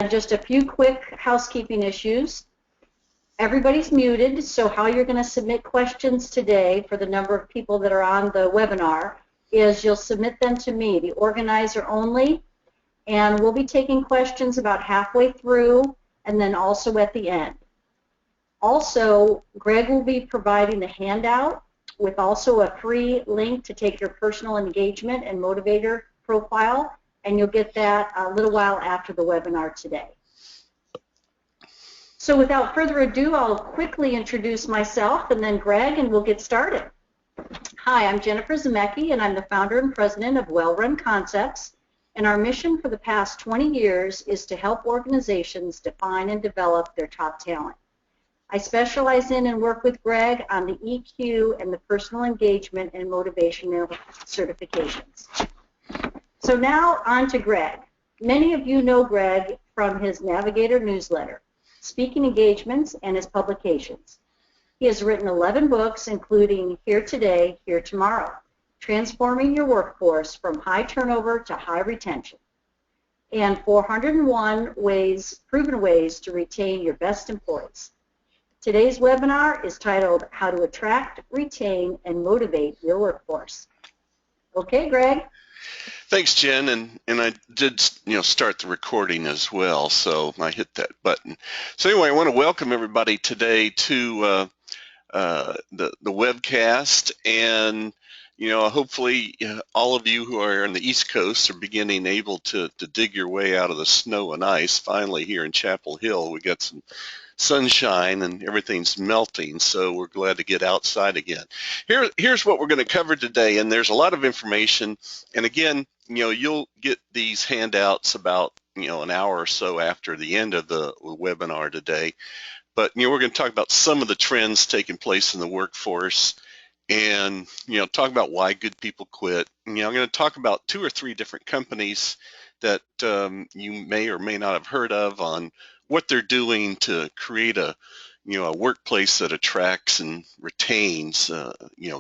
just a few quick housekeeping issues. Everybody's muted, so how you're going to submit questions today for the number of people that are on the webinar is you'll submit them to me, the organizer only, and we'll be taking questions about halfway through and then also at the end. Also, Greg will be providing a handout with also a free link to take your personal engagement and motivator profile, and you'll get that a little while after the webinar today. So without further ado, I'll quickly introduce myself and then Greg, and we'll get started. Hi, I'm Jennifer Zemecki, and I'm the founder and president of Well Run Concepts, and our mission for the past 20 years is to help organizations define and develop their top talent. I specialize in and work with Greg on the EQ and the personal engagement and motivational certifications. So now on to Greg. Many of you know Greg from his Navigator newsletter, speaking engagements, and his publications. He has written 11 books, including Here Today, Here Tomorrow, Transforming Your Workforce from High Turnover to High Retention, and 401 Proven Ways to Retain Your Best Employees. Today's webinar is titled How to Attract, Retain, and Motivate Your Workforce. Okay, Greg. Thanks, Jen, and I did start the recording as well, so I hit that button. So anyway, I want to welcome everybody today to the webcast, and hopefully all of you who are on the East Coast are beginning able to dig your way out of the snow and ice. Finally, here in Chapel Hill, we got some sunshine and everything's melting, so we're glad to get outside again. Here's what we're going to cover today, and there's a lot of information, and again, you'll get these handouts about an hour or so after the end of the webinar today. But we're going to talk about some of the trends taking place in the workforce, and talk about why good people quit. I'm going to talk about 2 or 3 different companies that you may or may not have heard of on what they're doing to create a workplace that attracts and retains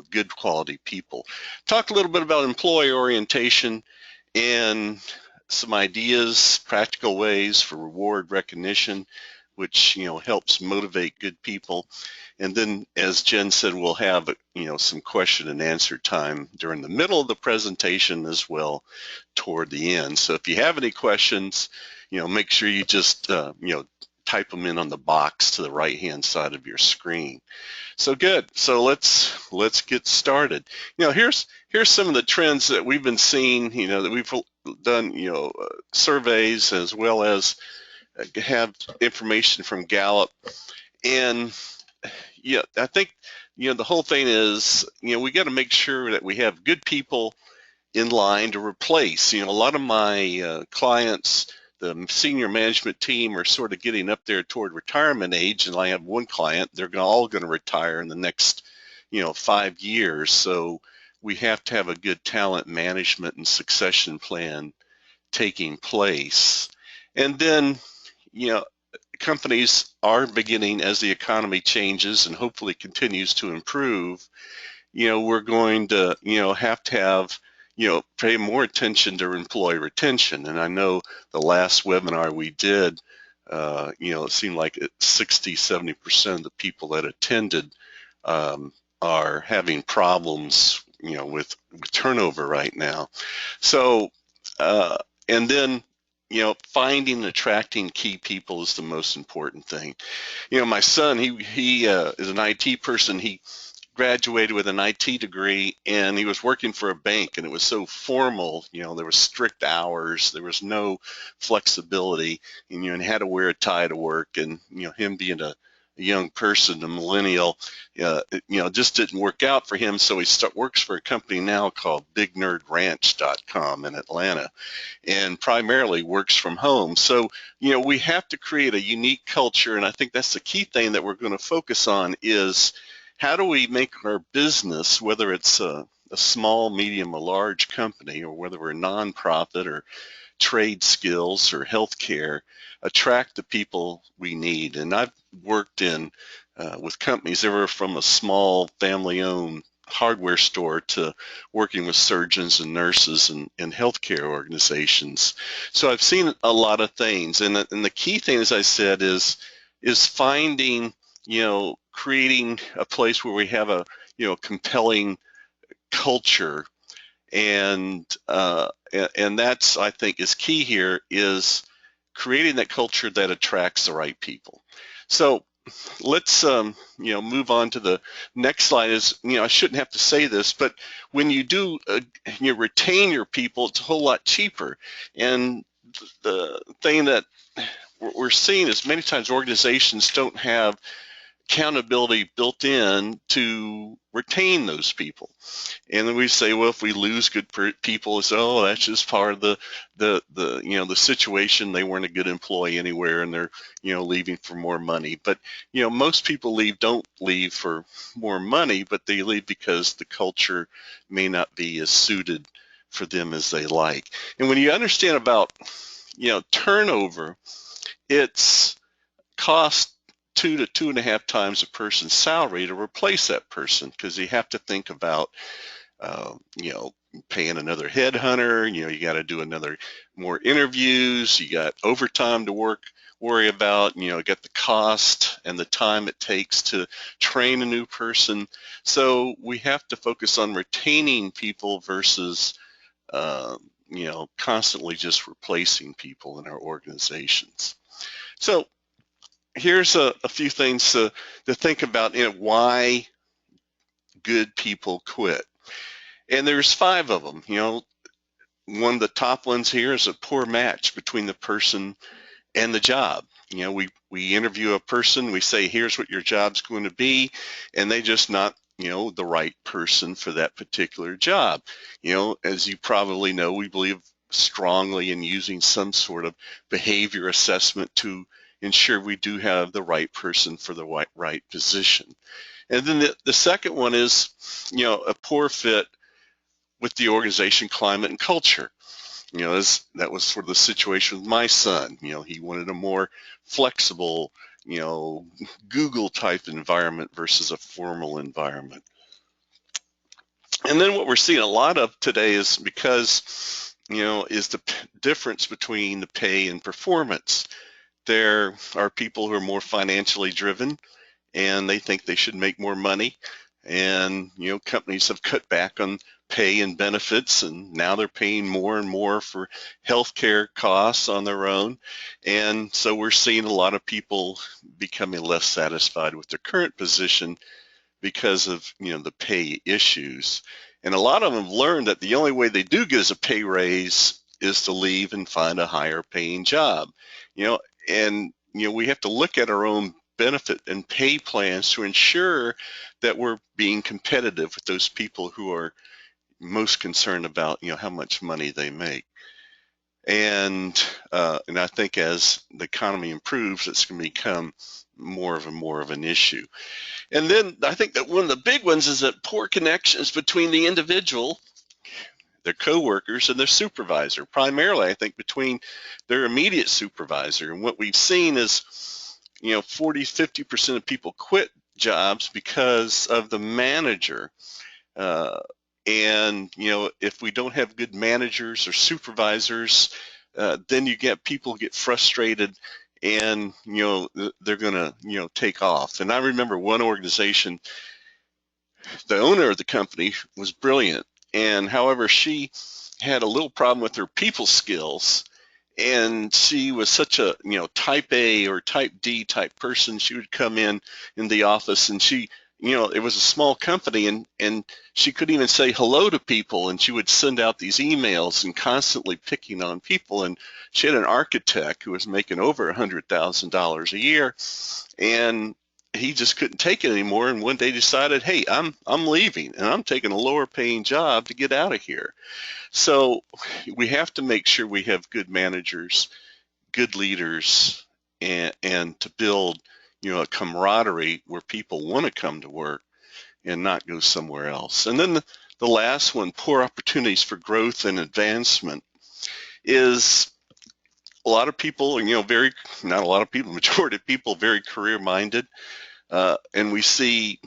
good quality people. Talk a little bit about employee orientation and some ideas, practical ways for reward recognition, which helps motivate good people. And then, as Jen said, we'll have some question and answer time during the middle of the presentation as well toward the end. So if you have any questions, make sure you just type them in on the box to the right hand side of your screen. So good. So let's get started. Here's some of the trends that we've been seeing, that we've done surveys, as well as have information from Gallup. And I think the whole thing is we got to make sure that we have good people in line to replace. A lot of my clients, the senior management team, are sort of getting up there toward retirement age, and I have one client, they're all going to retire in the next 5 years. So we have to have a good talent management and succession plan taking place. And then companies are beginning, as the economy changes and hopefully continues to improve, we're going to have pay more attention to employee retention. And I know the last webinar we did, it seemed like 60–70% of the people that attended are having problems with turnover right now. So and then finding and attracting key people is the most important thing. My son, he is an IT person. He graduated with an IT degree, and he was working for a bank, and it was so formal. There were strict hours, there was no flexibility, and you had to wear a tie to work. And him being a young person, a millennial, just didn't work out for him. So he works for a company now called BigNerdRanch.com in Atlanta, and primarily works from home. So we have to create a unique culture, and I think that's the key thing that we're going to focus on is how do we make our business, whether it's a small, medium, or large company, or whether we're a nonprofit or trade skills or healthcare, attract the people we need. And I've worked in with companies that were from a small family-owned hardware store to working with surgeons and nurses and healthcare organizations. So I've seen a lot of things, and the key thing, as I said, is finding, creating a place where we have a, compelling culture, and that's, I think, is key here, is creating that culture that attracts the right people. So let's move on to the next slide. Is, I shouldn't have to say this, but when you do retain your people, it's a whole lot cheaper. And the thing that we're seeing is many times organizations don't have accountability built in to retain those people. And then we say, well, if we lose good people, it's, oh, that's just part of the situation. They weren't a good employee anywhere, and they're leaving for more money. But most people don't leave for more money, but they leave because the culture may not be as suited for them as they like. And when you understand about turnover, it's cost 2 to 2.5 times a person's salary to replace that person, because you have to think about paying another headhunter, you got to do more interviews, you got overtime to worry about, got the cost and the time it takes to train a new person. So we have to focus on retaining people versus, constantly just replacing people in our organizations. So here's a few things to think about, why good people quit. And there's 5 of them. One of the top ones here is a poor match between the person and the job. We interview a person, we say, here's what your job's going to be, and they just not, the right person for that particular job. As you probably know, we believe strongly in using some sort of behavior assessment to ensure we do have the right person for the right position. And then the second one is, a poor fit with the organization climate and culture. That was sort of the situation with my son. He wanted a more flexible, Google type environment versus a formal environment. And then what we're seeing a lot of today is because, is the difference between the pay and performance. There are people who are more financially driven, and they think they should make more money. And, companies have cut back on pay and benefits, and now they're paying more and more for healthcare costs on their own. And so we're seeing a lot of people becoming less satisfied with their current position because of, the pay issues. And a lot of them have learned that the only way they do get a pay raise is to leave and find a higher paying job. And we have to look at our own benefit and pay plans to ensure that we're being competitive with those people who are most concerned about, how much money they make. And I think as the economy improves, it's going to become more of an issue. And then I think that one of the big ones is that poor connections between the individual, their coworkers, and their supervisor, primarily I think between their immediate supervisor. And what we've seen is 40–50% of people quit jobs because of the manager. And if we don't have good managers or supervisors, then you get people get frustrated, and they're gonna take off. And I remember one organization, the owner of the company was brilliant, and however she had a little problem with her people skills, and she was such a type A or type D type person. She would come in the office, and she it was a small company, and she couldn't even say hello to people, and she would send out these emails and constantly picking on people. And she had an architect who was making over $100,000 a year, and he just couldn't take it anymore, and one day decided, hey, I'm leaving, and I'm taking a lower paying job to get out of here. So we have to make sure we have good managers, good leaders, and to build a camaraderie where people want to come to work and not go somewhere else. And then the last one, poor opportunities for growth and advancement, is a lot of people, not a lot of people, majority of people, very career minded. And we see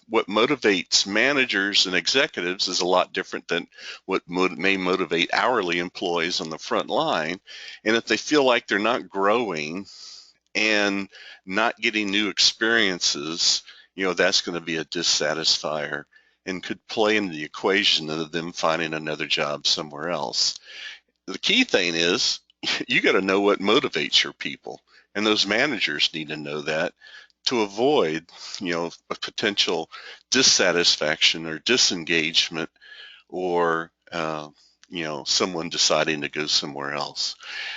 what motivates managers and executives is a lot different than what may motivate hourly employees on the front line. And if they feel like they're not growing and not getting new experiences, that's going to be a dissatisfier and could play into the equation of them finding another job somewhere else. The key thing is you got to know what motivates your people, and those managers need to know that to avoid, a potential dissatisfaction or disengagement or, someone deciding to go somewhere else.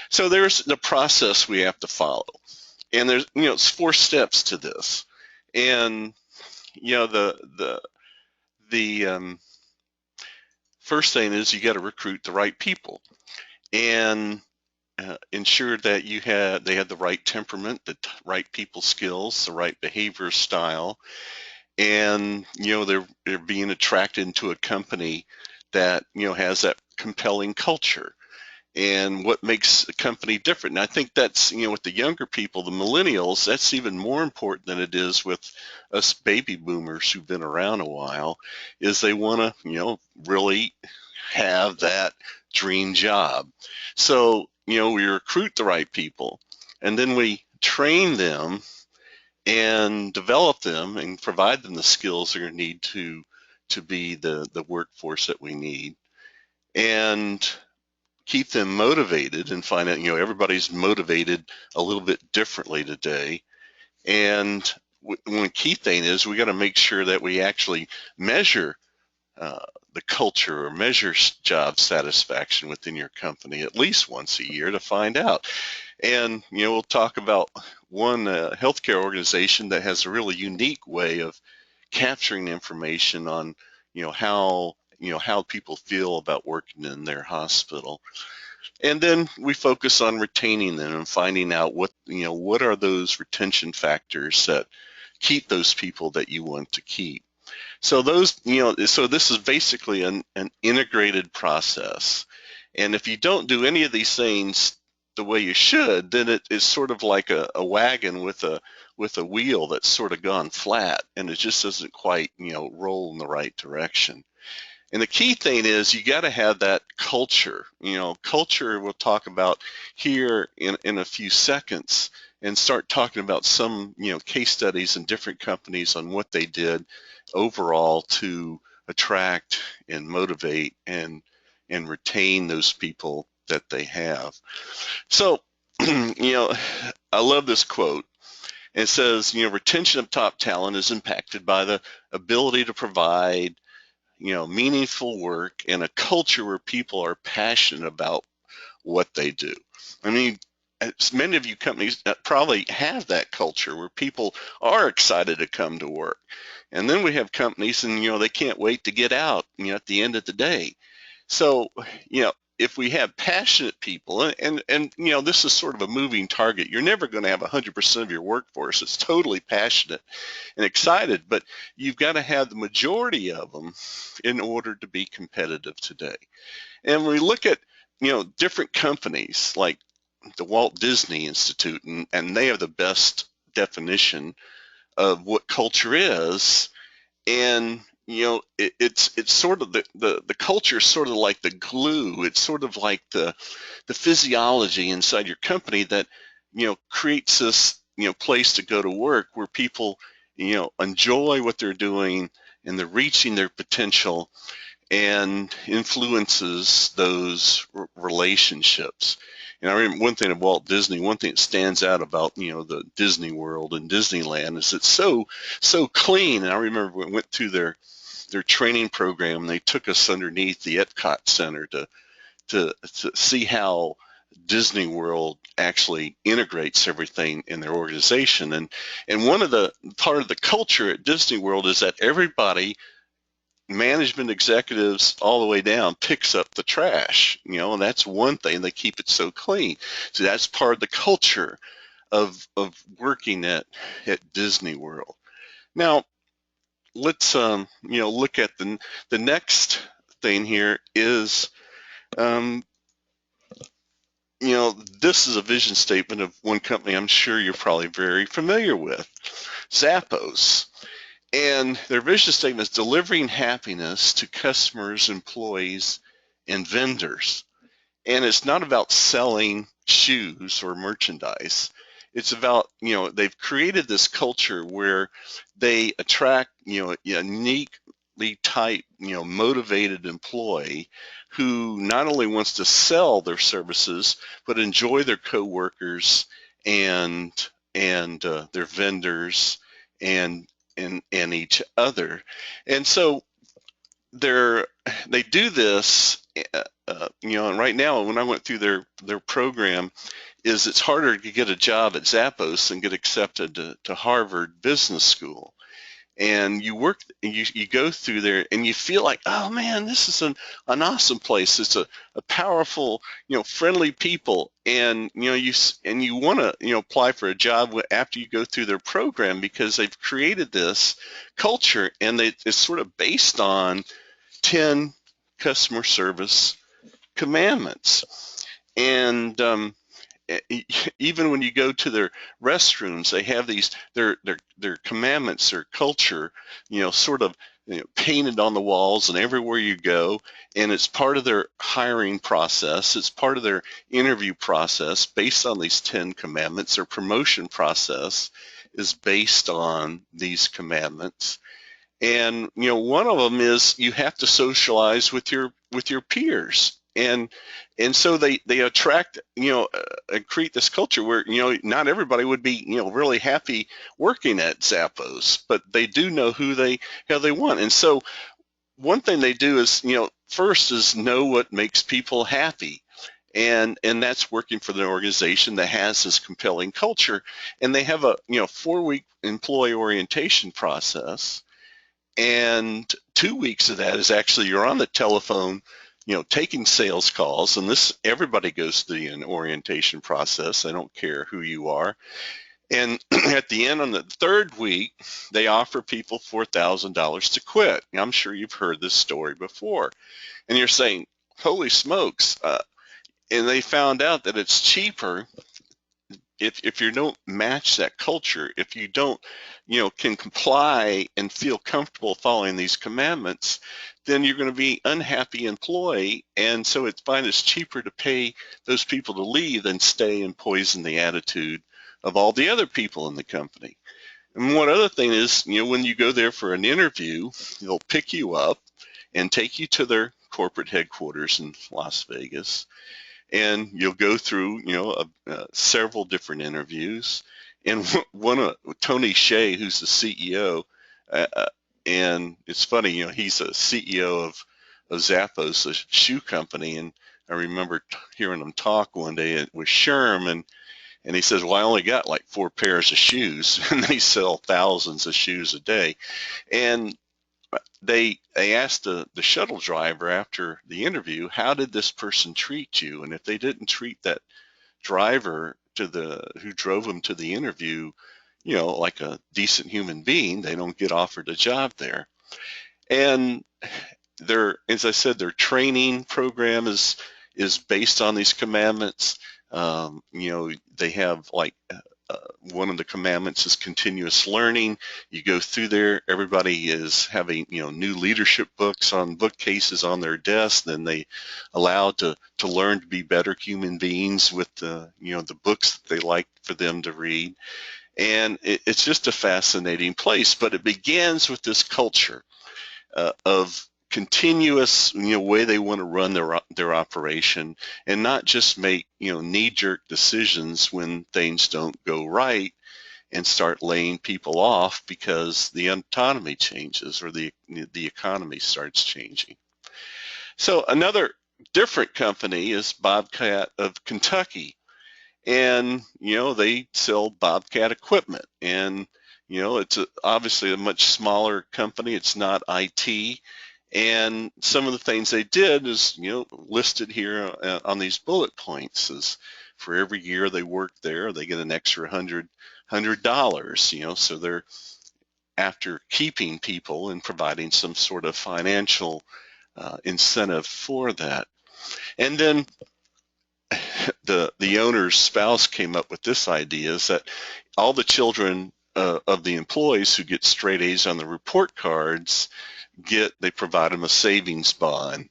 So there's the process we have to follow. And there's, it's 4 steps to this. And, the first thing is you got to recruit the right people and ensure that they have the right temperament, the right people skills, the right behavior style, and they're being attracted into a company that has that compelling culture and what makes a company different. And I think that's with the younger people, the millennials, that's even more important than it is with us baby boomers who've been around a while, is they want to really have that dream job. So we recruit the right people, and then we train them and develop them and provide them the skills they're going to need to be the workforce that we need, and keep them motivated and find out, everybody's motivated a little bit differently today. And one key thing is we got to make sure that we actually measure uh, the culture or measure job satisfaction within your company at least once a year to find out. And, we'll talk about one healthcare organization that has a really unique way of capturing information on, how people feel about working in their hospital. And then we focus on retaining them and finding out what are those retention factors that keep those people that you want to keep. So so this is basically an integrated process. And if you don't do any of these things the way you should, then it is sort of like a wagon with a wheel that's sort of gone flat, and it just doesn't quite, roll in the right direction. And the key thing is you got to have that culture. Culture we'll talk about here in a few seconds, and start talking about some, case studies in different companies on what they did overall to attract and motivate and retain those people that they have. So, I love this quote. It says, retention of top talent is impacted by the ability to provide meaningful work and a culture where people are passionate about what they do. I mean, many of you companies probably have that culture where people are excited to come to work. And then we have companies and, they can't wait to get out, at the end of the day. So, if we have passionate people, and this is sort of a moving target, you're never going to have 100% of your workforce that's totally passionate and excited, but you've got to have the majority of them in order to be competitive today. And when we look at, different companies like the Walt Disney Institute, and they have the best definition of what culture is. And it's sort of the culture is sort of like the glue. It's sort of like the physiology inside your company that creates this place to go to work where people enjoy what they're doing and they're reaching their potential, and influences those relationships. And I remember one thing of Walt Disney, one thing that stands out about, the Disney World and Disneyland is it's so clean. And I remember we went through their training program, and they took us underneath the Epcot Center to see how Disney World actually integrates everything in their organization. And one of the part of the culture at Disney World is that everybody, management executives all the way down, picks up the trash, and that's one thing. They keep it so clean. So that's part of the culture of working at Disney World. Now let's look at the next thing here is this is a vision statement of one company I'm sure you're probably very familiar with, Zappos. And their vision statement is delivering happiness to customers, employees, and vendors. And it's not about selling shoes or merchandise. It's about, they've created this culture where they attract, a uniquely type, motivated employee who not only wants to sell their services, but enjoy their coworkers and their vendors and and each other. And so they do this, and right now when I went through their program, is it's harder to get a job at Zappos than get accepted to Harvard Business School. And you work, you go through there, and you feel like, oh man, this is an awesome place. It's a powerful, friendly people, and you want to apply for a job after you go through their program because they've created this culture, and it's sort of based on 10 customer service commandments. And even when you go to their restrooms, they have these their commandments, their culture, sort of painted on the walls and everywhere you go. And it's part of their hiring process. It's part of their interview process based on these 10 commandments. Their promotion process is based on these commandments. And one of them is you have to socialize with your peers, and so they attract and create this culture where not everybody would be really happy working at Zappos, but they do know how they want. And so one thing they do is first is know what makes people happy. And that's working for the organization that has this compelling culture. And they have a 4-week employee orientation process, and 2 weeks of that is actually you're on the telephone, taking sales calls. And this, everybody goes through an orientation process. I don't care who you are. And at the end, on the 3rd week, they offer people $4,000 to quit. Now, I'm sure you've heard this story before. And you're saying, holy smokes. And they found out that it's cheaper if you don't match that culture, if you don't, can comply and feel comfortable following these commandments, then you're going to be unhappy employee. And so it's fine, it's cheaper to pay those people to leave than stay and poison the attitude of all the other people in the company. And one other thing is, when you go there for an interview, they'll pick you up and take you to their corporate headquarters in Las Vegas, and you'll go through, several different interviews. And Tony Hsieh, who's the CEO, and it's funny, he's a CEO of Zappos, a shoe company, and I remember hearing him talk one day with Sherm, and he says, well, I only got like 4 pairs of shoes, and they sell thousands of shoes a day. And they asked the shuttle driver after the interview, how did this person treat you? And if they didn't treat that driver who drove him to the interview, like a decent human being, they don't get offered a job there. And as I said, their training program is based on these commandments. They have like one of the commandments is continuous learning. You go through there, everybody is having new leadership books on bookcases on their desk. Then they allowed to learn to be better human beings with the the books that they like for them to read. And it's just a fascinating place. But it begins with this culture of continuous way they want to run their operation, and not just make knee-jerk decisions when things don't go right and start laying people off because the economy changes or the economy starts changing. So another different company is Bobcat of Kentucky, and they sell Bobcat equipment, and it's obviously a much smaller company. It's not IT. And some of the things they did is, listed here on these bullet points is for every year they work there, they get an extra $100, so they're after keeping people and providing some sort of financial incentive for that. And then the owner's spouse came up with this idea, is that all the children of the employees who get straight A's on the report cards they provide them a savings bond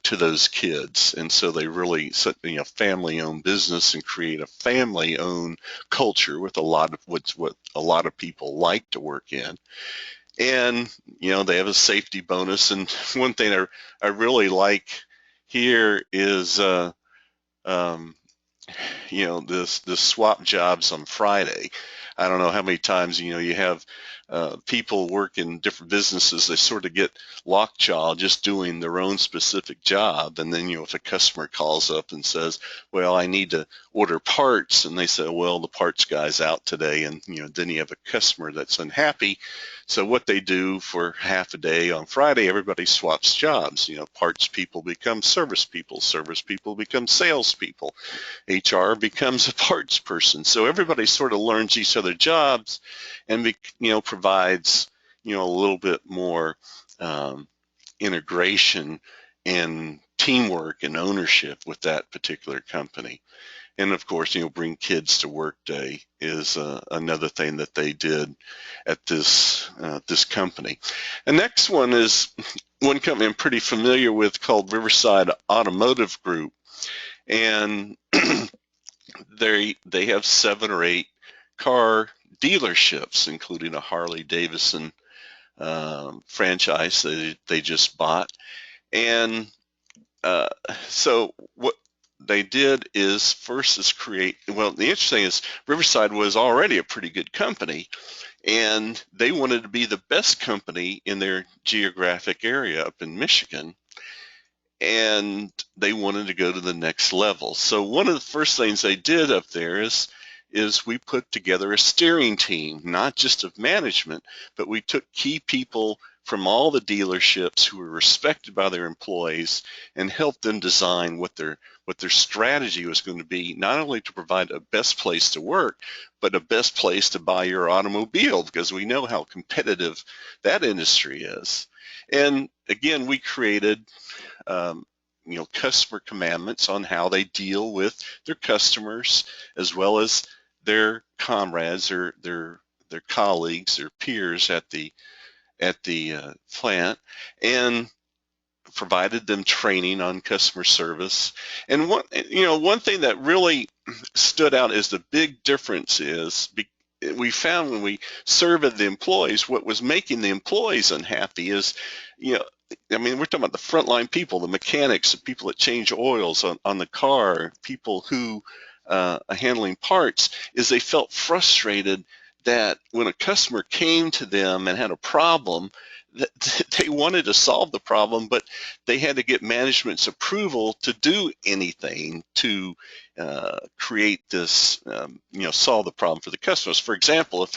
to those kids, and so they really set, family-owned business and create a family-owned culture with a lot of what a lot of people like to work in. And they have a safety bonus. And one thing I really like here is um, this swap jobs on Friday. I don't know how many times you have people work in different businesses. They sort of get lockjaw just doing their own specific job, and then if a customer calls up and says, "Well, I need to order parts," and they say, "Well, the parts guy's out today," and then you have a customer that's unhappy. So what they do for half a day on Friday, everybody swaps jobs. Parts people become service people become sales people. HR becomes a parts person. So everybody sort of learns each other's jobs and provides a little bit more integration and teamwork and ownership with that particular company. And of course, bring kids to work day is another thing that they did at this company. The next one is one company I'm pretty familiar with called Riverside Automotive Group, and they have 7 or 8 car dealerships, including a Harley Davidson franchise that they just bought. And so what they did is create, well, the interesting thing is Riverside was already a pretty good company, and they wanted to be the best company in their geographic area up in Michigan, and they wanted to go to the next level. So one of the first things they did up there is we put together a steering team, not just of management, but we took key people from all the dealerships who were respected by their employees and helped them design what their strategy was going to be, not only to provide a best place to work, but a best place to buy your automobile, because we know how competitive that industry is. And again, we created customer commandments on how they deal with their customers, as well as their comrades or their colleagues, their peers at the plant, and provided them training on customer service. And one thing that really stood out is the big difference is we found when we surveyed the employees, what was making the employees unhappy is, I mean, we're talking about the frontline people, the mechanics, the people that change oils on the car, people who are handling parts, is they felt frustrated that when a customer came to them and had a problem, that they wanted to solve the problem, but they had to get management's approval to do anything to create this, solve the problem for the customers. For example,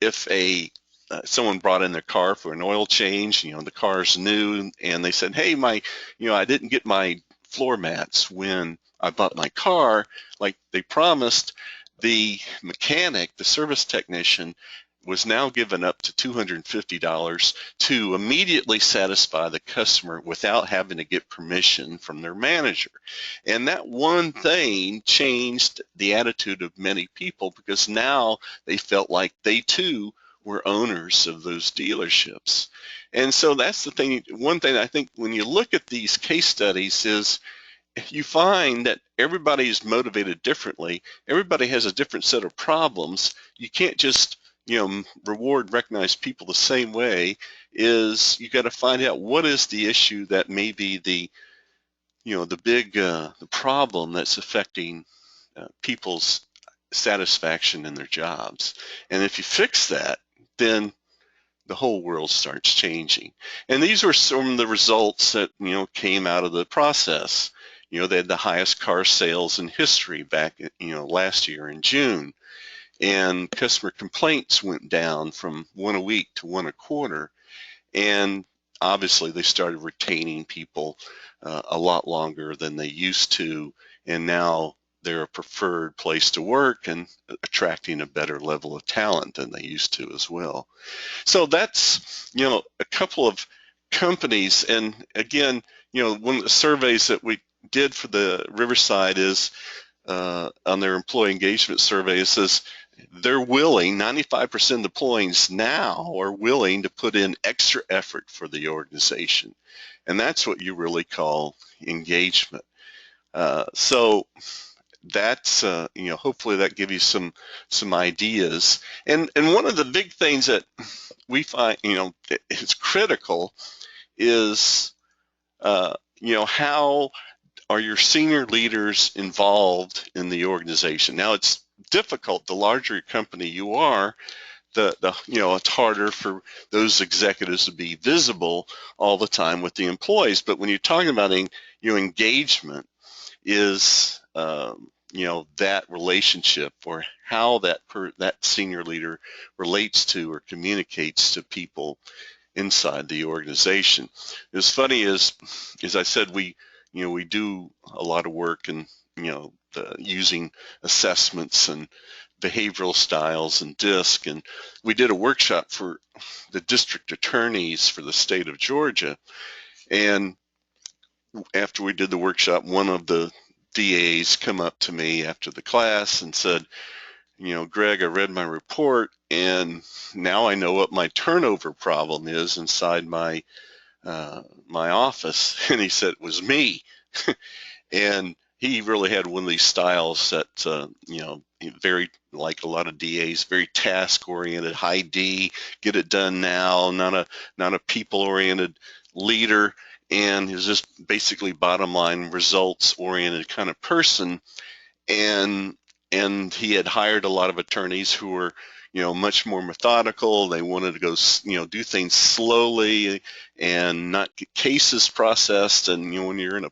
if someone brought in their car for an oil change, the car's new, and they said, "Hey, I didn't get my floor mats when I bought my car like they promised," the mechanic, the service technician, was now given up to $250 to immediately satisfy the customer without having to get permission from their manager. And that one thing changed the attitude of many people, because now they felt like they too were owners of those dealerships. And so that's the thing. One thing I think when you look at these case studies is you find that everybody is motivated differently. Everybody has a different set of problems. You can't just recognize people the same way. Is you got to find out what is the issue that may be the the problem that's affecting people's satisfaction in their jobs. And if you fix that, then the whole world starts changing. And these were some of the results that came out of the process. They had the highest car sales in history back last year in June. And customer complaints went down from 1 a week to 1 a quarter. And obviously they started retaining people a lot longer than they used to. And now they're a preferred place to work and attracting a better level of talent than they used to as well. So that's, a couple of companies. And again, one of the surveys that we did for the Riverside is on their employee engagement survey, it says they're willing, 95% of the employees now are willing to put in extra effort for the organization. And that's what you really call engagement. So that's, hopefully that gives you some ideas. And one of the big things that we find, is critical is, how are your senior leaders involved in the organization? Now, it's difficult. The larger your company you are, it's harder for those executives to be visible all the time with the employees. But when you're talking about engagement, is that relationship, or how that senior leader relates to or communicates to people inside the organization. It's funny, as I said, we do a lot of work in using assessments and behavioral styles and DISC, and we did a workshop for the district attorneys for the state of Georgia. And after we did the workshop, one of the DAs come up to me after the class and said, Greg, I read my report, and now I know what my turnover problem is inside my office. And he said it was me. And he really had one of these styles that, very like a lot of DAs, very task-oriented, high D, get it done now, not a people-oriented leader. And he was just basically bottom line results-oriented kind of person. And he had hired a lot of attorneys who were, much more methodical. They wanted to go, do things slowly and not get cases processed. And when you're in a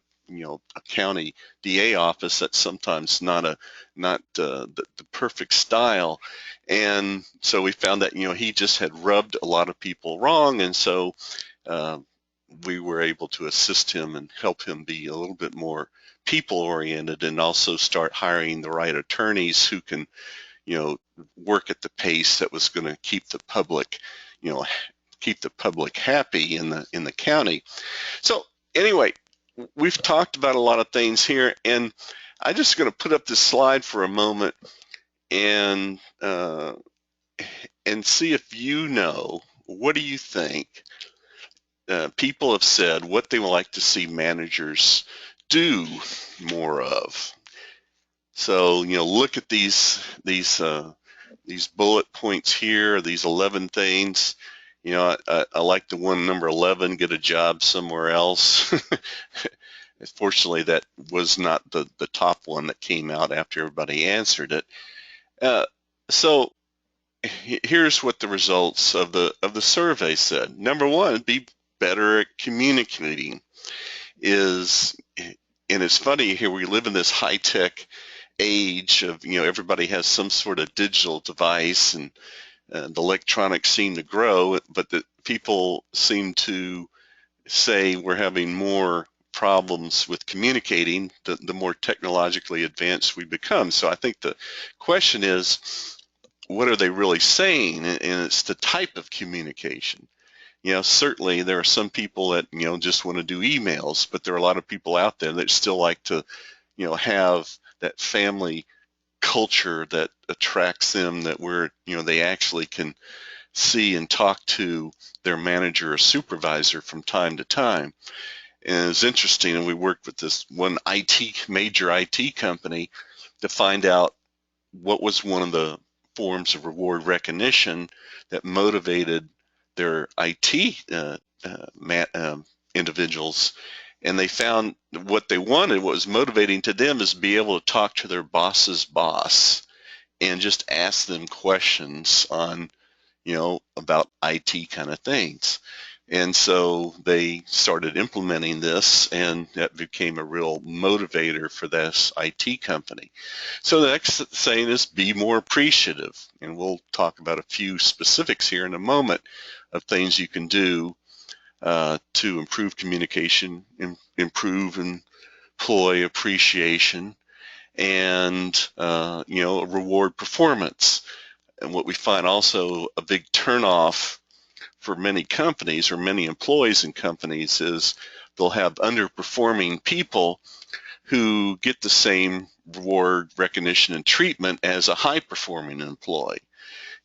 county DA office, that's sometimes not the perfect style. And so we found that he just had rubbed a lot of people wrong, and so we were able to assist him and help him be a little bit more people oriented, and also start hiring the right attorneys who can work at the pace that was going to keep the public happy in the county. So anyway, we've talked about a lot of things here, and I'm just going to put up this slide for a moment and see if what do you think people have said what they would like to see managers do more of. So look at these bullet points here, these 11 things. I like the one number 11, get a job somewhere else. Fortunately, that was not the top one that came out after everybody answered it. So here's what the results of the survey said. Number one, be better at communicating. And it's funny, here we live in this high-tech age of everybody has some sort of digital device, and the electronics seem to grow, but the people seem to say we're having more problems with communicating the more technologically advanced we become. So I think the question is, what are they really saying? And it's the type of communication. Certainly there are some people that just want to do emails, but there are a lot of people out there that still like to have that family culture that attracts them, that they actually can see and talk to their manager or supervisor from time to time. And it's interesting, and we worked with this one major IT company to find out what was one of the forms of reward recognition that motivated their IT individuals. And they found what they wanted, what was motivating to them, is be able to talk to their boss's boss and just ask them questions on, about IT kind of things. And so they started implementing this, and that became a real motivator for this IT company. So the next saying is be more appreciative. And we'll talk about a few specifics here in a moment of things you can do to improve communication, improve employee appreciation, and reward performance. And what we find also a big turnoff for many companies or many employees in companies is they'll have underperforming people who get the same reward, recognition, and treatment as a high-performing employee.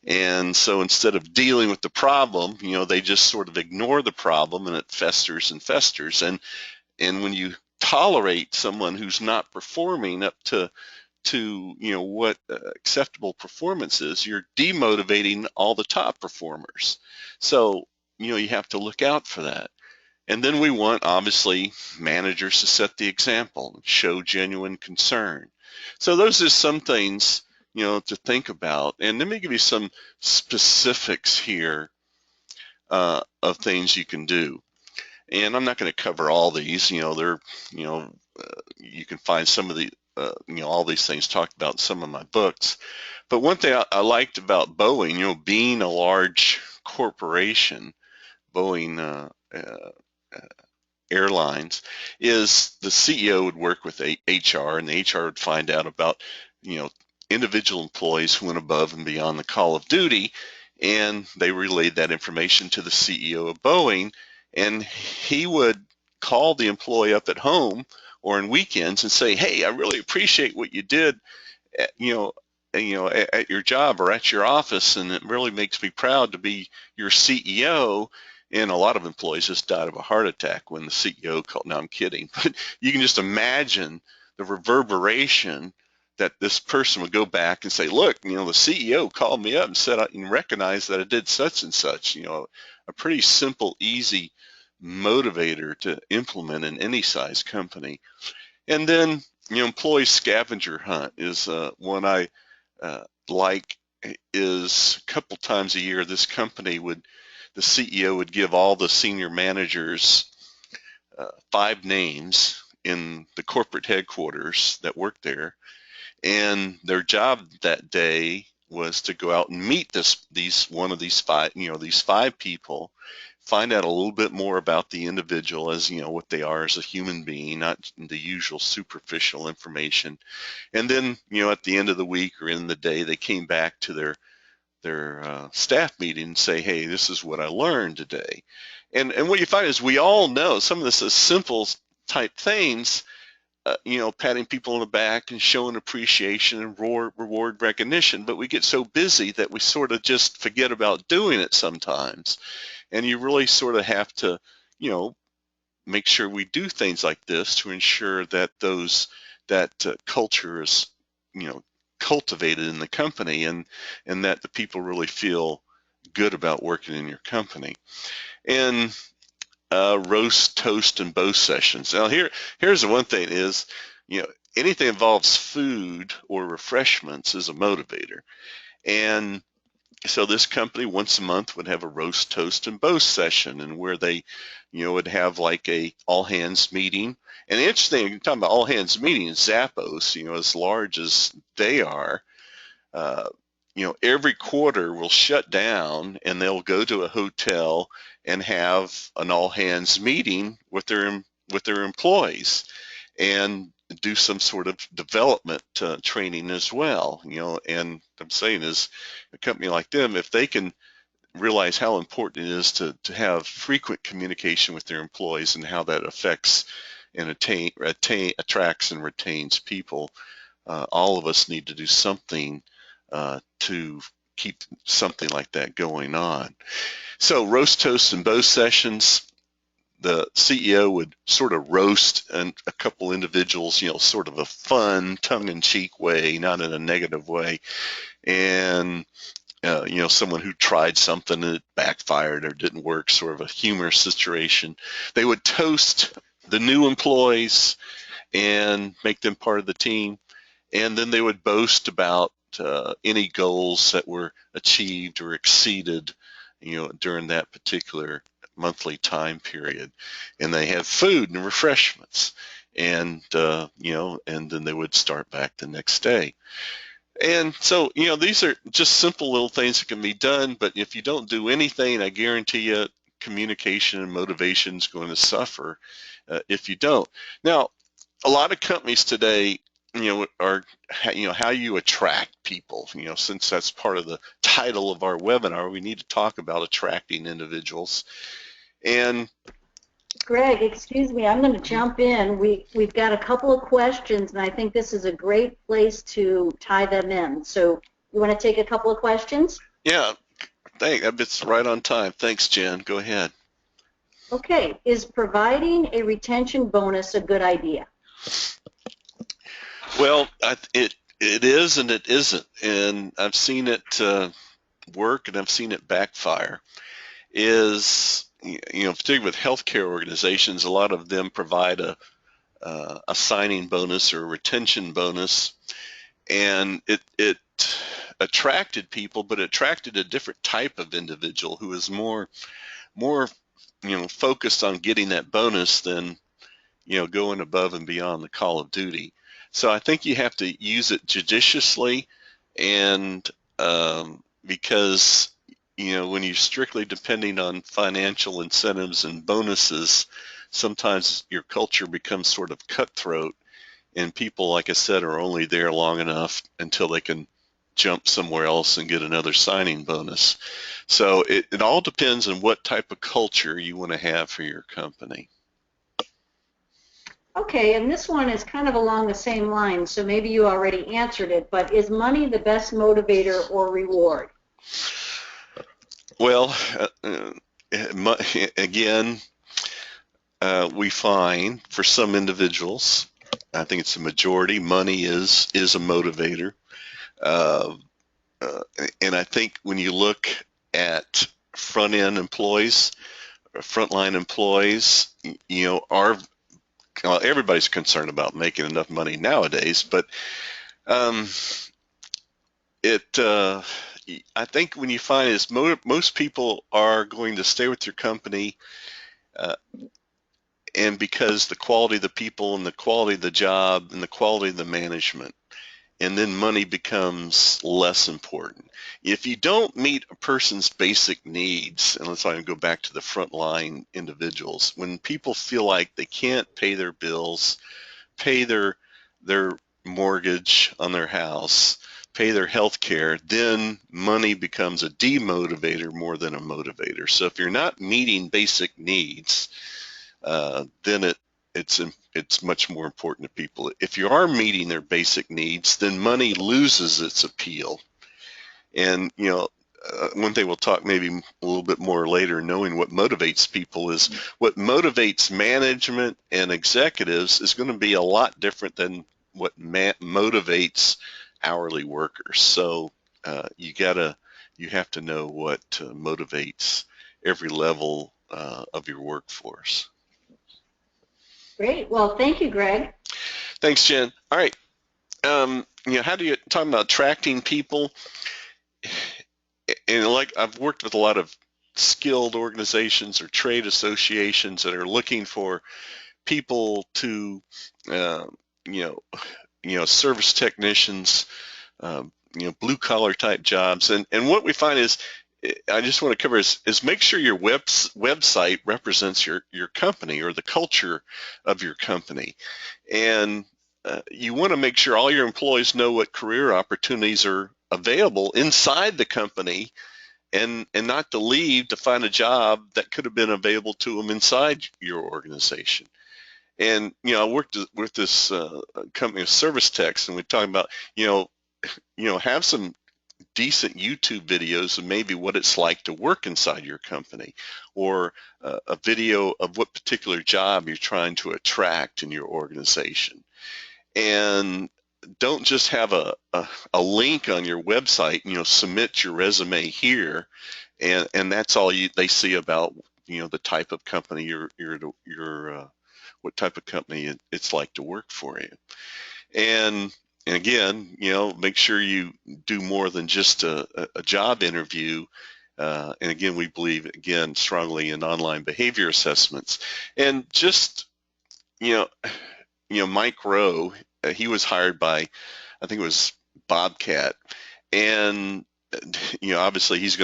And so instead of dealing with the problem, they just sort of ignore the problem, and it festers and festers. And when you tolerate someone who's not performing up to what acceptable performance is, you're demotivating all the top performers. So you have to look out for that. And then we want, obviously, managers to set the example, show genuine concern. So those are some things, to think about. And let me give you some specifics here of things you can do. And I'm not going to cover all these. You can find some of the, all these things talked about in some of my books. But one thing I liked about Boeing, being a large corporation, Boeing Airlines, is the CEO would work with HR, and the HR would find out about, individual employees who went above and beyond the call of duty, and they relayed that information to the CEO of Boeing, and he would call the employee up at home or on weekends and say, hey, I really appreciate what you did at, at your job or at your office, and it really makes me proud to be your CEO. And a lot of employees just died of a heart attack when the CEO called. No, I'm kidding. But you can just imagine the reverberation that this person would go back and say, look, the CEO called me up and said, and recognized that I did such and such. A pretty simple, easy motivator to implement in any size company. And then, employee scavenger hunt is one I like. Is a couple times a year, the CEO would give all the senior managers 5 names in the corporate headquarters that work there, and their job that day was to go out and meet these 5 people, find out a little bit more about the individual, as what they are as a human being, not the usual superficial information. And then at the end of the week or in the day, they came back to their staff meeting and say, hey, this is what I learned today. And what you find is we all know some of this is simple type things, patting people on the back and showing appreciation and reward recognition, but we get so busy that we sort of just forget about doing it sometimes. And you really sort of have to, make sure we do things like this to ensure that culture is, cultivated in the company, and that the people really feel good about working in your company. And roast, toast, and boast sessions. Now here's the one thing is, anything involves food or refreshments is a motivator. And so this company once a month would have a roast, toast, and boast session, and where they, would have like a all hands meeting. And the interesting, you're talking about all hands meeting, Zappos, as large as they are, uh, every quarter will shut down, and they'll go to a hotel and have an all hands meeting with their employees, and do some sort of development training as well. And I'm saying is a company like them, if they can realize how important it is to have frequent communication with their employees and how that affects and attracts and retains people, all of us need to do something to keep something like that going on. So roast, toast, and boast sessions, the CEO would sort of roast a couple individuals, sort of a fun, tongue-in-cheek way, not in a negative way. And, someone who tried something that backfired or didn't work, sort of a humorous situation. They would toast the new employees and make them part of the team. And then they would boast about any goals that were achieved or exceeded, during that particular monthly time period. And they have food and refreshments, and and then they would start back the next day. And so, these are just simple little things that can be done, but if you don't do anything, I guarantee you communication and motivation is going to suffer if you don't. Now, a lot of companies today, are, how you attract people. Since that's part of the title of our webinar, we need to talk about attracting individuals. And Greg, excuse me, I'm going to jump in. We've got a couple of questions, and I think this is a great place to tie them in. So you want to take a couple of questions? Yeah, it's right on time. Thanks, Jen. Go ahead. Okay, is providing a retention bonus a good idea? Well, it is and it isn't, and I've seen it work and I've seen it backfire. Particularly with healthcare organizations, a lot of them provide a signing bonus or a retention bonus, and it attracted people, but it attracted a different type of individual who is more focused on getting that bonus than going above and beyond the call of duty. So I think you have to use it judiciously, and because when you're strictly depending on financial incentives and bonuses, sometimes your culture becomes sort of cutthroat, and people, like I said, are only there long enough until they can jump somewhere else and get another signing bonus. So it all depends on what type of culture you want to have for your company. Okay, and this one is kind of along the same line, so maybe you already answered it, but is money the best motivator or reward? Well, again, we find for some individuals, I think it's a majority, money is a motivator. Uh, and I think when you look at front-end employees, frontline employees, everybody's concerned about making enough money nowadays, but um, I think when you find is most people are going to stay with your company, uh, and because the quality of the people and the quality of the job and the quality of the management, and then money becomes less important. If you don't meet a person's basic needs, and let's go back to the frontline individuals, when people feel like they can't pay their bills, pay their mortgage on their house, pay their health care, then money becomes a demotivator more than a motivator. So if you're not meeting basic needs, then it's much more important to people. If you are meeting their basic needs, then money loses its appeal. And one thing we'll talk maybe a little bit more later, knowing what motivates people, is what motivates management and executives is going to be a lot different than what motivates hourly workers. So you have to know what motivates every level of your workforce. Great. Well, thank you, Greg. Thanks, Jen. All right. How do you talk about attracting people? And like I've worked with a lot of skilled organizations or trade associations that are looking for people to, uh, you service technicians, blue collar type jobs. And what we find is, I just want to cover is make sure your website represents your company or the culture of your company. And you want to make sure all your employees know what career opportunities are available inside the company, and not to leave to find a job that could have been available to them inside your organization. And I worked with this company of service techs, and we're talking about have some decent YouTube videos of maybe what it's like to work inside your company, or a video of what particular job you're trying to attract in your organization. And don't just have a link on your website, submit your resume here, and that's all they see about the type of company what type of company it's like to work for you. And again, make sure you do more than just a job interview. And again, we believe strongly in online behavior assessments. And just Mike Rowe, he was hired by, I think it was Bobcat, and obviously he's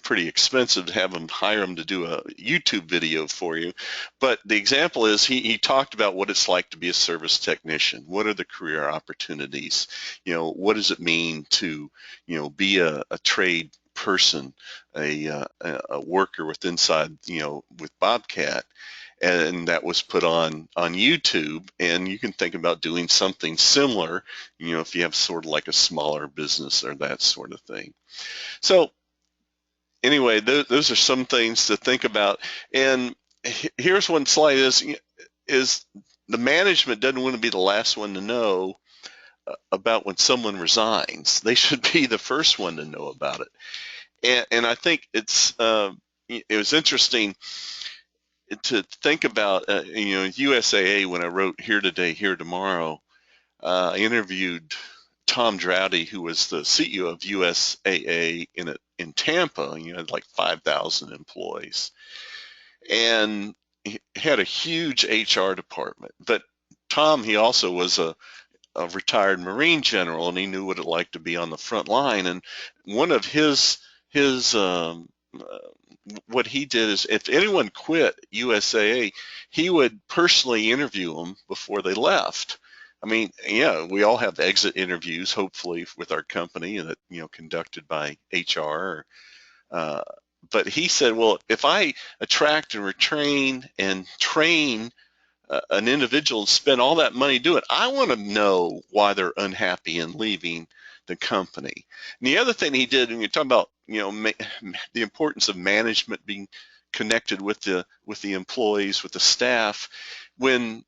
pretty expensive to have him hire him to do a YouTube video for you. But the example is he talked about what it's like to be a service technician. What are the career opportunities? What does it mean to be a trade person, a worker with Bobcat? and that was put on YouTube. And you can think about doing something similar, if you have sort of like a smaller business or that sort of thing. So anyway, those are some things to think about. And here's one slide is the management doesn't want to be the last one to know about when someone resigns. They should be the first one to know about it. And I think it was interesting to think about, USAA, when I wrote Here Today, Here Tomorrow, I interviewed Tom Droughty, who was the CEO of USAA in Tampa. Had like 5,000 employees, and he had a huge HR department. But Tom, he also was a retired Marine general, and he knew what it like to be on the front line. And one of his what he did is, if anyone quit USAA, he would personally interview them before they left. I mean, yeah, we all have exit interviews, hopefully, with our company that conducted by HR. Uh, but he said, well, if I attract and retrain and train an individual and spend all that money doing it, I want to know why they're unhappy and leaving the company. And the other thing he did, when you're talking about the importance of management being connected with the employees, with the staff, when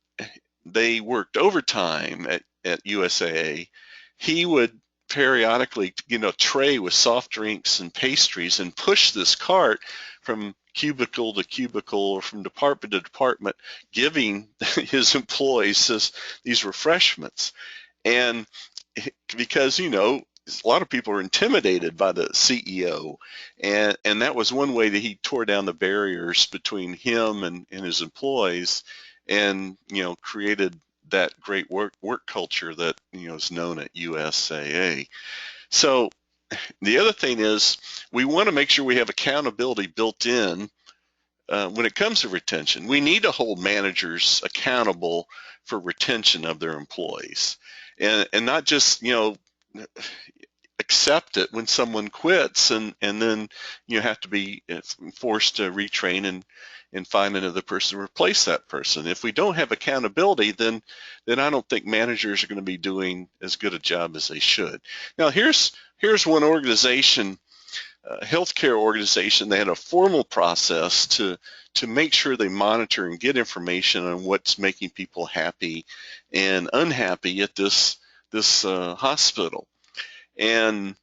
they worked overtime at USAA, he would periodically, tray with soft drinks and pastries and push this cart from cubicle to cubicle or from department to department, giving his employees these refreshments. And because, a lot of people are intimidated by the CEO, and that was one way that he tore down the barriers between him and his employees, and created that great work culture that is known at USAA. So the other thing is, we want to make sure we have accountability built in when it comes to retention. We need to hold managers accountable for retention of their employees, and not just accept it when someone quits, and then you have to be forced to retrain and find another person to replace that person. If we don't have accountability, then I don't think managers are going to be doing as good a job as they should. Now, here's one organization, a healthcare organization. They had a formal process to make sure they monitor and get information on what's making people happy and unhappy at this hospital. And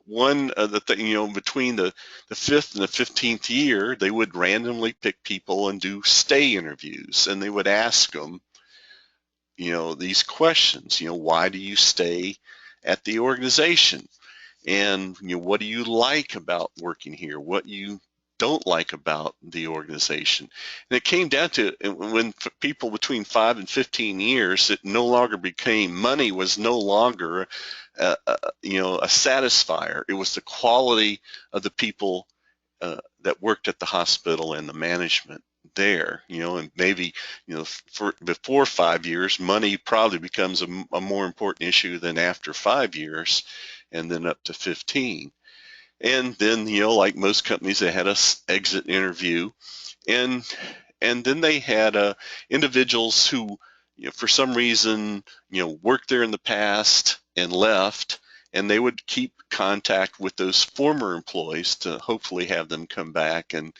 one of the thing, between the 5th and the 15th year, they would randomly pick people and do stay interviews, and they would ask them, these questions. Why do you stay at the organization? And what do you like about working here? What you don't like about the organization? And it came down to, when people between 5 and 15 years, it no longer became, money was no longer a satisfier. It was the quality of the people that worked at the hospital and the management there. And maybe for before 5 years, money probably becomes a more important issue than after 5 years, and then up to 15. And then, like most companies, they had a exit interview, and then they had individuals who, for some reason, worked there in the past and left, and they would keep contact with those former employees to hopefully have them come back and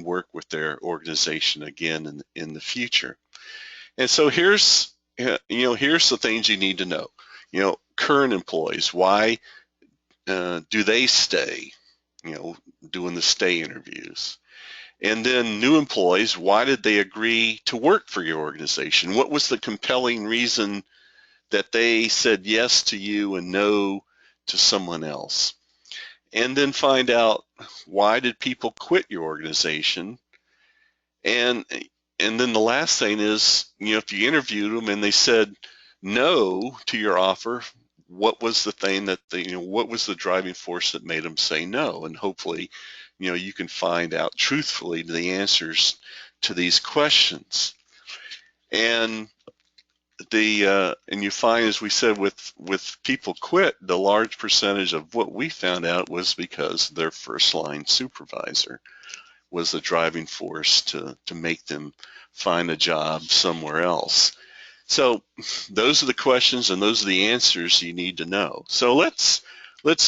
work with their organization again in the future. And so here's the things you need to know. Current employees, why do they stay? Doing the stay interviews. And then new employees, why did they agree to work for your organization? What was the compelling reason that they said yes to you and no to someone else? And then find out, why did people quit your organization? And then the last thing is, if you interviewed them and they said no to your offer, what was the thing that what was the driving force that made them say no? And hopefully, you can find out truthfully the answers to these questions. And you find, as we said, with people quit, the large percentage of what we found out was because their first line supervisor was the driving force to make them find a job somewhere else. So those are the questions and those are the answers you need to know. So let's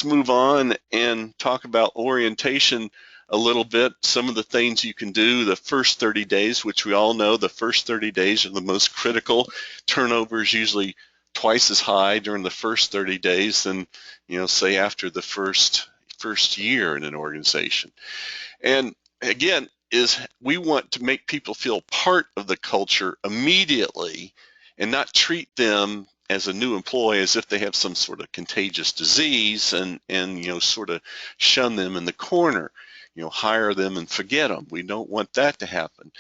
move on and talk about orientation a little bit. Some of the things you can do the first 30 days, which we all know the first 30 days are the most critical. Turnover is usually twice as high during the first 30 days than, say after the first year in an organization. And again, we want to make people feel part of the culture immediately and not treat them as a new employee as if they have some sort of contagious disease and sort of shun them in the corner, hire them and forget them. We don't want that to happen.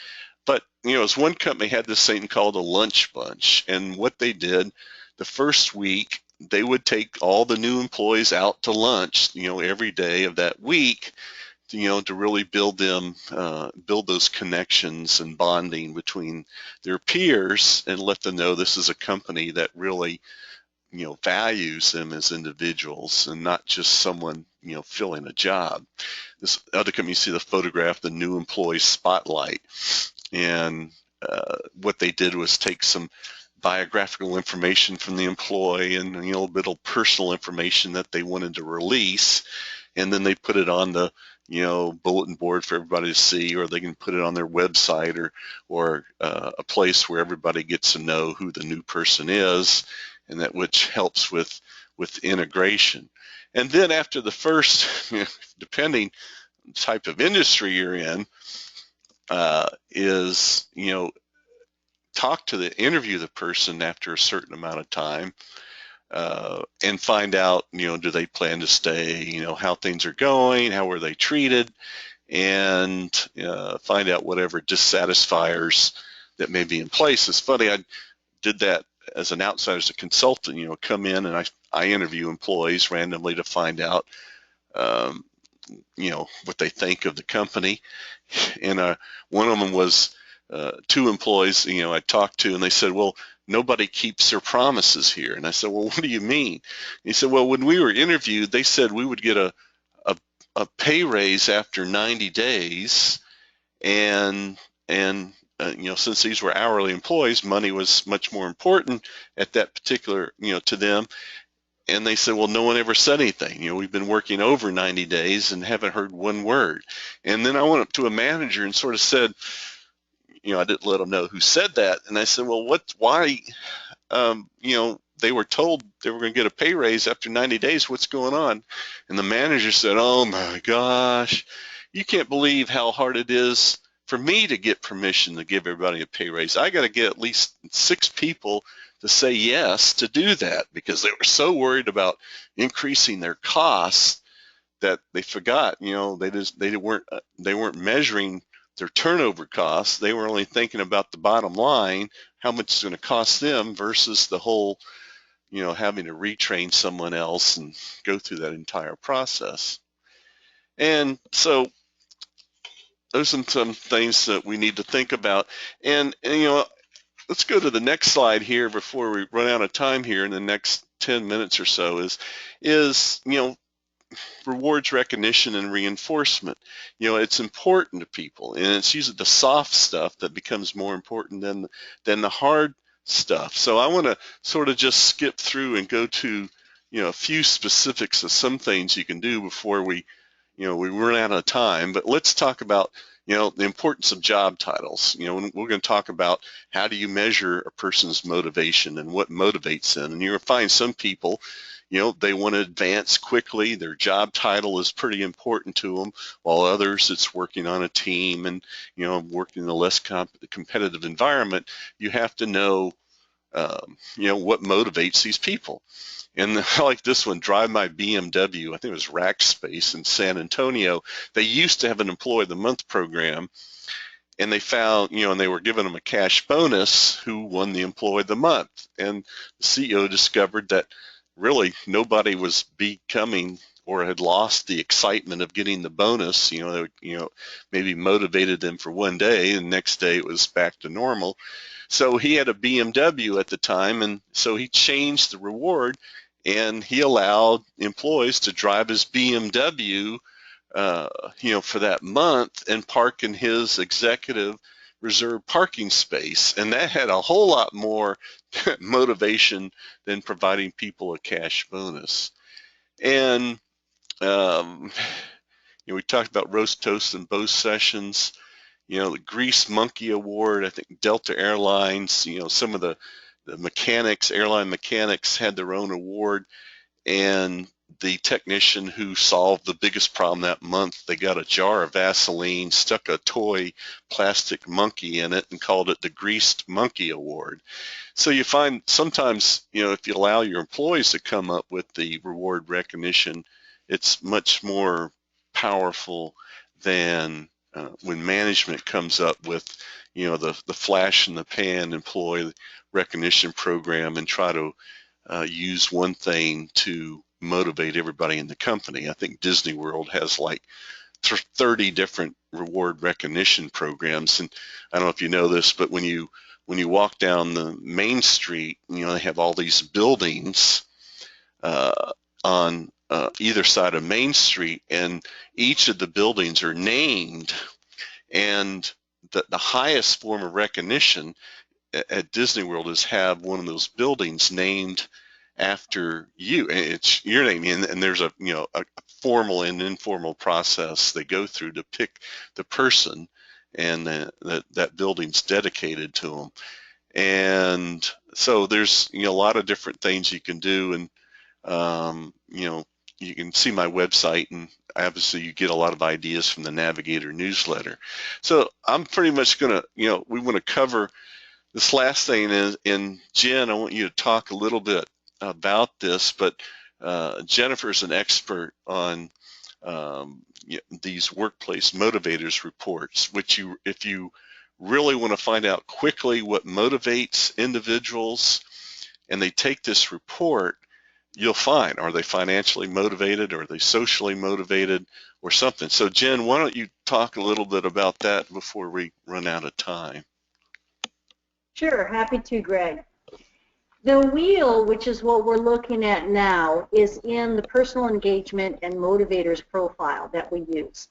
But, as one company had this thing called a lunch bunch, and what they did the first week, they would take all the new employees out to lunch, every day of that week, to really build those connections and bonding between their peers and let them know this is a company that really, values them as individuals and not just someone, filling a job. This other company, you see the photograph, the new employee spotlight. And what they did was take some biographical information from the employee and, a little personal information that they wanted to release. And then they put it on the bulletin board for everybody to see, or they can put it on their website or a place where everybody gets to know who the new person is, and that which helps with integration. And then after the first, depending on the type of industry you're in, is interview the person after a certain amount of time. And find out, do they plan to stay, how things are going, how were they treated, and find out whatever dissatisfiers that may be in place. It's funny, I did that as an outsider, as a consultant, come in and I interview employees randomly to find out, what they think of the company. And one of them was two employees, I talked to, and they said, well, nobody keeps their promises here. And I said, well, what do you mean? And he said, well, when we were interviewed, they said we would get a pay raise after 90 days. And since these were hourly employees, money was much more important at that particular, to them. And they said, well, no one ever said anything. We've been working over 90 days and haven't heard one word. And then I went up to a manager and sort of said, I didn't let them know who said that. And I said, well, why, they were told they were going to get a pay raise after 90 days. What's going on? And the manager said, oh my gosh, you can't believe how hard it is for me to get permission to give everybody a pay raise. I got to get at least 6 people to say yes to do that, because they were so worried about increasing their costs that they forgot, they weren't measuring their turnover costs. They were only thinking about the bottom line, how much it's going to cost them versus the whole, having to retrain someone else and go through that entire process. And so those are some things that we need to think about. And let's go to the next slide here before we run out of time here in the next 10 minutes or so is rewards, recognition, and reinforcement. It's important to people, and it's usually the soft stuff that becomes more important than the hard stuff. So I want to sort of just skip through and go to a few specifics of some things you can do before we run out of time. But let's talk about the importance of job titles. We're going to talk about how do you measure a person's motivation and what motivates them. And you're going to find some people, they want to advance quickly. Their job title is pretty important to them, while others, it's working on a team and, working in a less competitive environment. You have to know, what motivates these people. And I like this one, drive my BMW. I think it was Rackspace in San Antonio. They used to have an Employee of the Month program, and they found, and they were giving them a cash bonus who won the Employee of the Month. And the CEO discovered that really nobody was becoming or had lost the excitement of getting the bonus. Maybe motivated them for one day, and the next day it was back to normal. So he had a BMW at the time, and so he changed the reward, and he allowed employees to drive his BMW for that month and park in his executive reserve parking space. And that had a whole lot more motivation than providing people a cash bonus. And, we talked about roast toast and both sessions. The Grease Monkey Award, I think Delta Airlines, some of the mechanics, airline mechanics had their own award, and the technician who solved the biggest problem that month, they got a jar of Vaseline, stuck a toy plastic monkey in it, and called it the Greased Monkey Award. So you find sometimes, if you allow your employees to come up with the reward recognition, it's much more powerful than when management comes up with, the flash in the pan employee recognition program and try to use one thing to motivate everybody in the company. I think Disney World has like 30 different reward recognition programs, and I don't know if you know this, but when you walk down the main street, they have all these buildings on either side of Main Street, and each of the buildings are named, and the highest form of recognition at Disney World is have one of those buildings named after you, and it's your name, and there's a formal and informal process they go through to pick the person, and that building's dedicated to them. And so there's a lot of different things you can do, and you can see my website, and obviously you get a lot of ideas from the Navigator newsletter. So I'm pretty much gonna, we want to cover this last thing is, and Jen, I want you to talk a little bit about this, but Jennifer's an expert on these workplace motivators reports, which if you really want to find out quickly what motivates individuals and they take this report, you'll find, are they financially motivated, or are they socially motivated, or something. So Jen, why don't you talk a little bit about that before we run out of time? Sure, happy to, Greg. The wheel, which is what we're looking at now, is in the personal engagement and motivators profile that we use.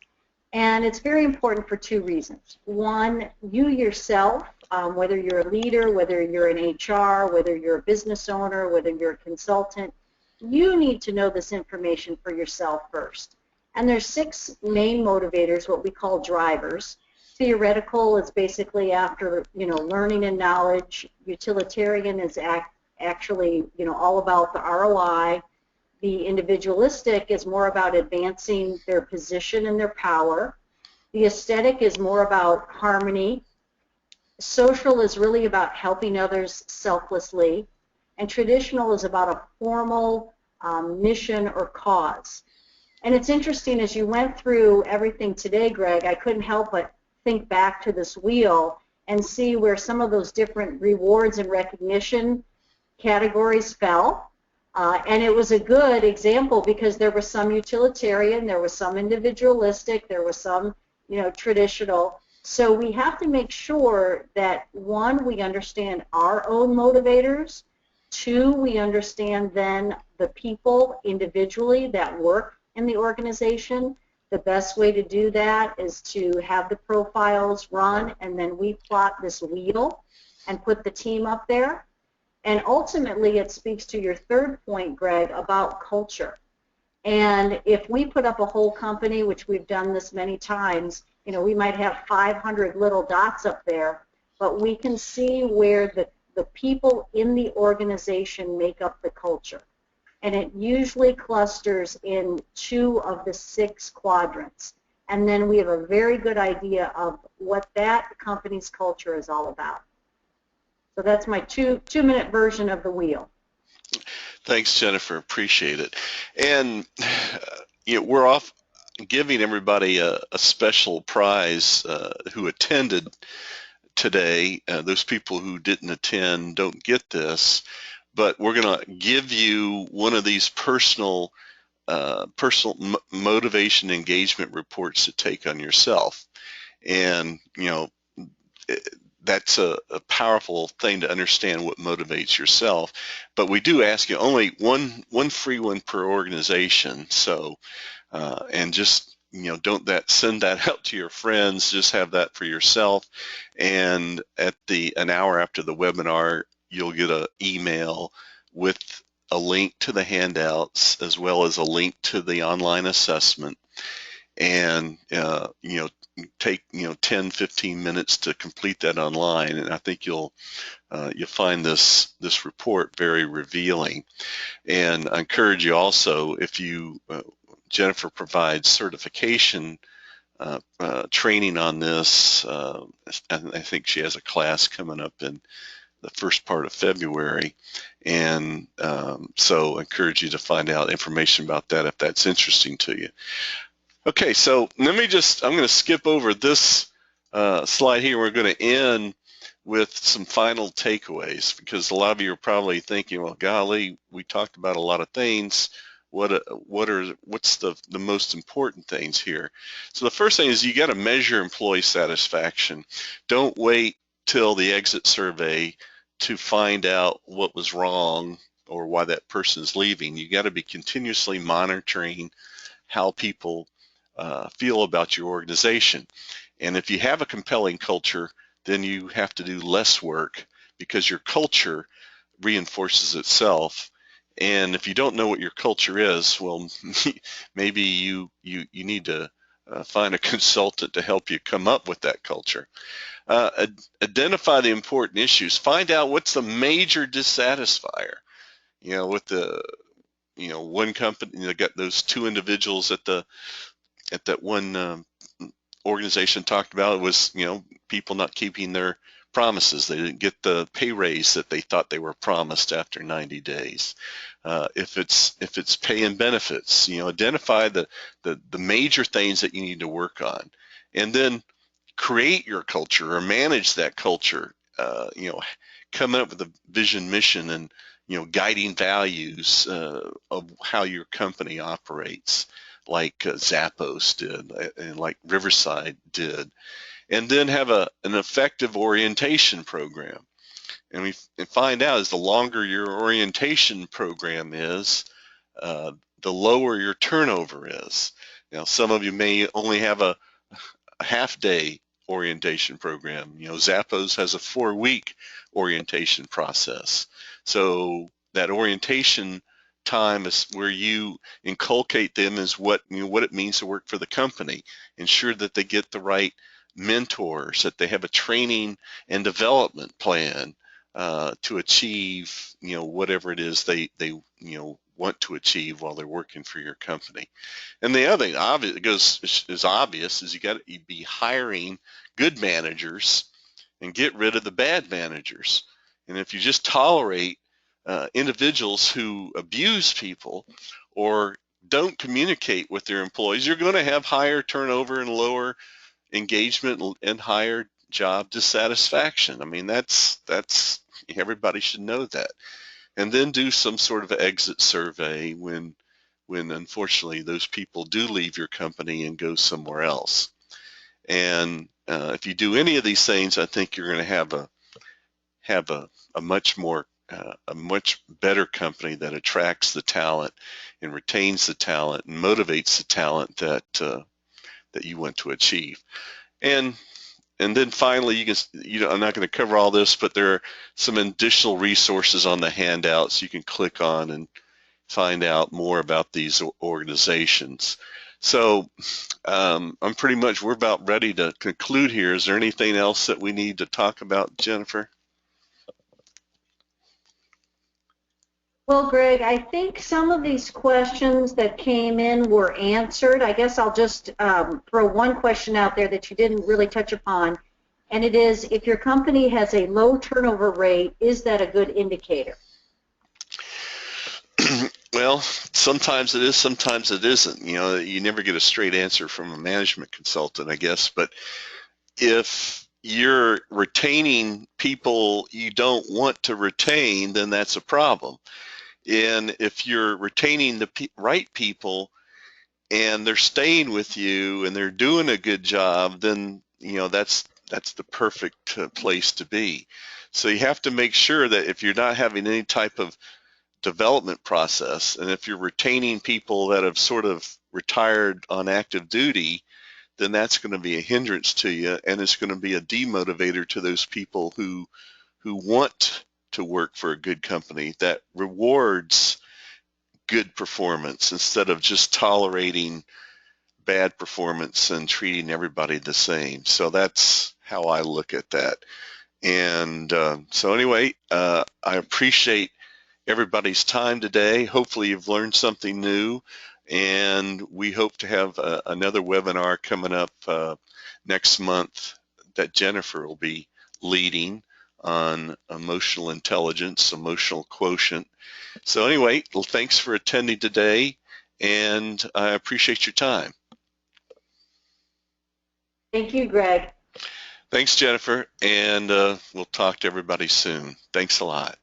And it's very important for two reasons. One, you yourself, whether you're a leader, whether you're in HR, whether you're a business owner, whether you're a consultant, you need to know this information for yourself first. And there's 6 main motivators, what we call drivers. Theoretical is basically after, learning and knowledge. Utilitarian is actually, all about the ROI. The individualistic is more about advancing their position and their power. The aesthetic is more about harmony. Social is really about helping others selflessly. And traditional is about a formal mission or cause. And it's interesting, as you went through everything today, Greg, I couldn't help but think back to this wheel and see where some of those different rewards and recognition categories fell. And it was a good example because there was some utilitarian, there was some individualistic, there was some, traditional. So we have to make sure that, 1, we understand our own motivators. 2, we understand then the people individually that work in the organization. The best way to do that is to have the profiles run, and then we plot this wheel and put the team up there. And ultimately, it speaks to your third point, Greg, about culture. And if we put up a whole company, which we've done this many times, we might have 500 little dots up there, but we can see where the people in the organization make up the culture. And it usually clusters in 2 of the 6 quadrants. And then we have a very good idea of what that company's culture is all about. So that's my two-minute version of the wheel. Thanks, Jennifer. Appreciate it. And we're off giving everybody a special prize who attended today. Those people who didn't attend don't get this, but we're going to give you one of these personal motivation engagement reports to take on yourself. And that's a powerful thing to understand what motivates yourself. But we do ask you only one free one per organization. So and just don't send that out to your friends. Just have that for yourself. And at an hour after the webinar, you'll get an email with a link to the handouts as well as a link to the online assessment. And take 10-15 minutes to complete that online, and I think you'll find this report very revealing. And I encourage you also, if you Jennifer provides certification training on this. I think she has a class coming up in the first part of February, and so I encourage you to find out information about that if that's interesting to you. Okay, so I'm going to skip over this slide here. We're going to end with some final takeaways, because a lot of you are probably thinking, well, golly, we talked about a lot of things. What's the most important things here? So the first thing is you got to measure employee satisfaction. Don't wait till the exit survey to find out what was wrong or why that person's leaving. You got to be continuously monitoring how people feel about your organization. And if you have a compelling culture, then you have to do less work because your culture reinforces itself. And if you don't know what your culture is, well, maybe you need to find a consultant to help you come up with that culture. Identify the important issues. Find out what's the major dissatisfier. With the one company, they got those two individuals at that one organization talked about. It was people not keeping their promises. They didn't get the pay raise that they thought they were promised after 90 days. If it's pay and benefits, identify the major things that you need to work on, and then create your culture or manage that culture. Coming up with a vision, mission, and guiding values of how your company operates, like Zappos did and like Riverside did. And then have an effective orientation program. And we find out the longer your orientation program is, the lower your turnover is. Now, some of you may only have a half-day orientation program. Zappos has a 4-week orientation process. So that orientation time is where you inculcate them as what it means to work for the company. Ensure that they get the right mentors, that they have a training and development plan to achieve whatever it is they want to achieve while they're working for your company. And the other thing is obvious is you got to be hiring good managers and get rid of the bad managers. And if you just tolerate individuals who abuse people or don't communicate with their employees, you're going to have higher turnover and lower engagement and higher job dissatisfaction. I mean, that's everybody should know that. And then do some sort of exit survey when unfortunately those people do leave your company and go somewhere else. And if you do any of these things, I think you're going to have a much better company that attracts the talent and retains the talent and motivates the talent that you want to achieve. And then finally, I'm not going to cover all this, but there are some additional resources on the handouts you can click on and find out more about these organizations. So we're about ready to conclude here. Is there anything else that we need to talk about, Jennifer? Well, Greg, I think some of these questions that came in were answered. I guess I'll just throw one question out there that you didn't really touch upon, and it is, if your company has a low turnover rate, is that a good indicator? Well, sometimes it is, sometimes it isn't. You never get a straight answer from a management consultant, I guess. But if you're retaining people you don't want to retain, then that's a problem. And if you're retaining the right people and they're staying with you and they're doing a good job, then that's the perfect place to be. So you have to make sure that if you're not having any type of development process, and if you're retaining people that have sort of retired on active duty, then that's going to be a hindrance to you, and it's going to be a demotivator to those people who want to work for a good company that rewards good performance instead of just tolerating bad performance and treating everybody the same. So that's how I look at that. And so anyway, I appreciate everybody's time today. Hopefully you've learned something new, and we hope to have another webinar coming up next month that Jennifer will be leading on emotional intelligence, emotional quotient. So anyway, well, thanks for attending today, and I appreciate your time. Thank you, Greg. Thanks, Jennifer, and we'll talk to everybody soon. Thanks a lot.